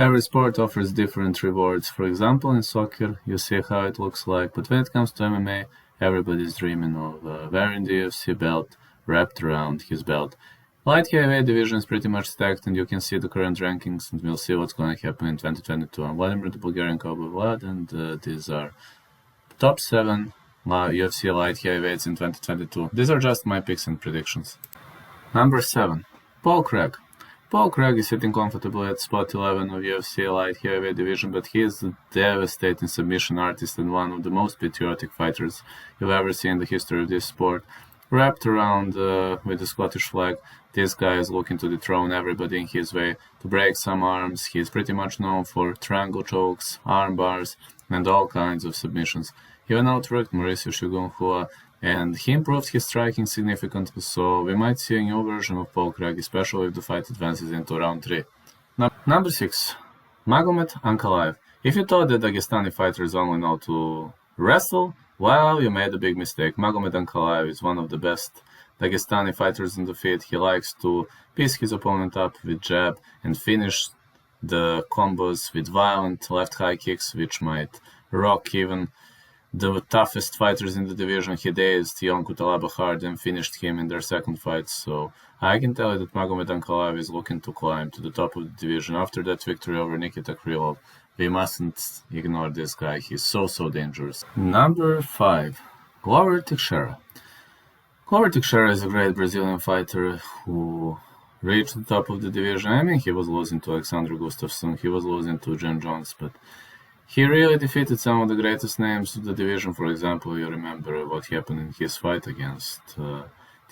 Every sport offers different rewards. For example, in soccer, you see how it looks like, but when it comes to MMA, everybody's dreaming of wearing the UFC belt wrapped around his belt. Light heavyweight division is pretty much stacked, and you can see the current rankings, and we'll see what's going to happen in 2022. I'm Vladimir, the Bulgarian Cowboy Vlad, and these are top 7 UFC Light Heavyweights in 2022. These are just my picks and predictions. Number 7. Paul Craig. Paul Craig is sitting comfortably at spot 11 of UFC Light Heavyweight division, but he is a devastating submission artist and one of the most patriotic fighters you've ever seen in the history of this sport. Wrapped around with the Scottish flag, this guy is looking to dethrone everybody in his way, to break some arms. He is pretty much known for triangle chokes, arm bars, and all kinds of submissions. He even outworked Mauricio Shogun Hua, and he improved his striking significantly, so we might see a new version of Paul Craig, especially if the fight advances into round 3. Number 6. Magomed Ankalaev. If you thought that Dagestani fighters only know to wrestle, well, you made a big mistake. Magomed Ankalaev is one of the best Dagestani fighters in the field. He likes to piece his opponent up with jab and finish the combos with violent left high kicks, which might rock even the toughest fighters in the division. He dazed Yon Kutalaba hard and finished him in their second fight, so I can tell you that Magomed Ankalaev is looking to climb to the top of the division. After that victory over Nikita Krylov, we mustn't ignore this guy. He's so dangerous. Number 5. Glover Teixeira. Glover Teixeira is a great Brazilian fighter who reached the top of the division. I mean, he was losing to Alexander Gustafsson, he was losing to Jon Jones, but he really defeated some of the greatest names of the division. For example, you remember what happened in his fight against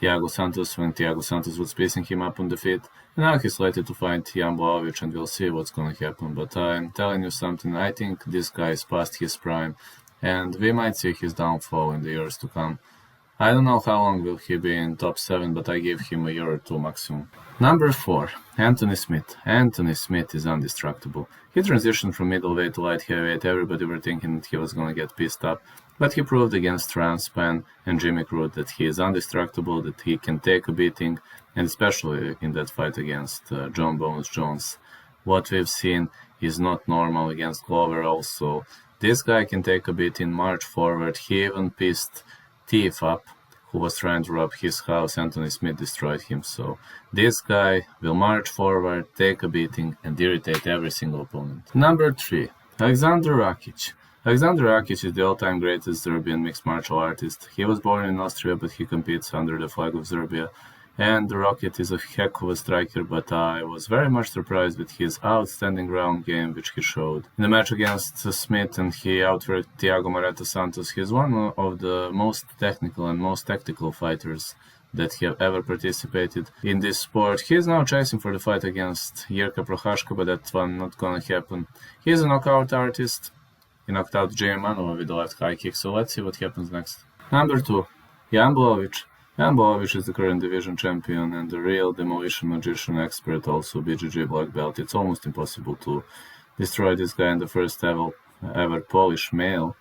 Thiago Santos, when Thiago Santos was piecing him up on the feet. And now he's slated to fight Jan Blachowicz, and we'll see what's going to happen. But I'm telling you something, I think this guy is past his prime, and we might see his downfall in the years to come. I don't know how long will he be in top 7, but I give him a year or 2 maximum. Number 4. Anthony Smith. Anthony Smith is indestructible. He transitioned from middleweight to light heavyweight. Everybody were thinking that he was going to get pissed up, but he proved against Rance Penn and Jimmy Crute that he is indestructible, that he can take a beating, and especially in that fight against John Bones Jones. What we've seen is not normal against Glover also. This guy can take a beating, march forward. He even pissed Thief up, who was trying to rob his house. Anthony Smith destroyed him, so this guy will march forward, take a beating, and irritate every single opponent. Number 3. Alexander Rakic. Alexander Rakic is the all-time greatest Serbian mixed martial artist. He was born in Austria, but he competes under the flag of Serbia. And the Rocket is a heck of a striker, but I was very much surprised with his outstanding ground game which he showed. In the match against Smith, and he outworked Thiago Marreta Santos, he is one of the most technical and most tactical fighters that have ever participated in this sport. He is now chasing for the fight against Jirka Prochazka, but that's one not gonna happen. He is a knockout artist. He knocked out Jay Manova with the left high kick, so let's see what happens next. Number 2. Jan Blachowicz. Jan Blachowicz is the current division champion and the real demolition magician expert, also BJJ black belt. It's almost impossible to destroy this guy in the first ever Polish male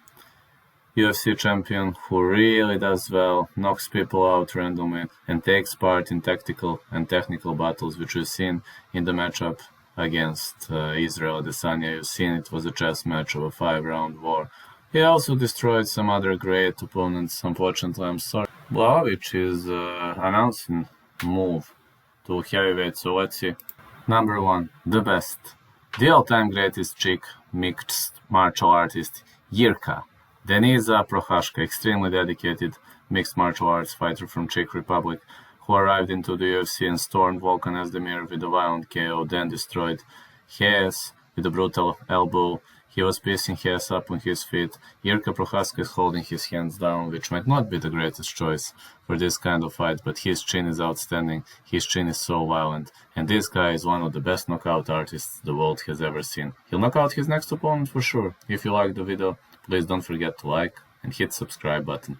UFC champion who really does well, knocks people out randomly, and takes part in tactical and technical battles, which we've seen in the matchup against Israel Adesanya. You've seen it was a chess match of a 5-round war. He also destroyed some other great opponents. Unfortunately, I'm sorry. Blachowicz is announcing move to heavyweight, so let's see. Number 1. The best. The all-time greatest Czech mixed martial artist, Jirka Denisa Prochazka, extremely dedicated mixed martial arts fighter from Czech Republic, who arrived into the UFC and stormed Volkan Oezdemir with a violent KO, then destroyed Hayes with a brutal elbow. He was piecing Hayes up on his feet. Jirka Prochazka is holding his hands down, which might not be the greatest choice for this kind of fight, but his chin is outstanding. His chin is so violent, and this guy is one of the best knockout artists the world has ever seen. He'll knock out his next opponent for sure. If you liked the video, please don't forget to like and hit the subscribe button.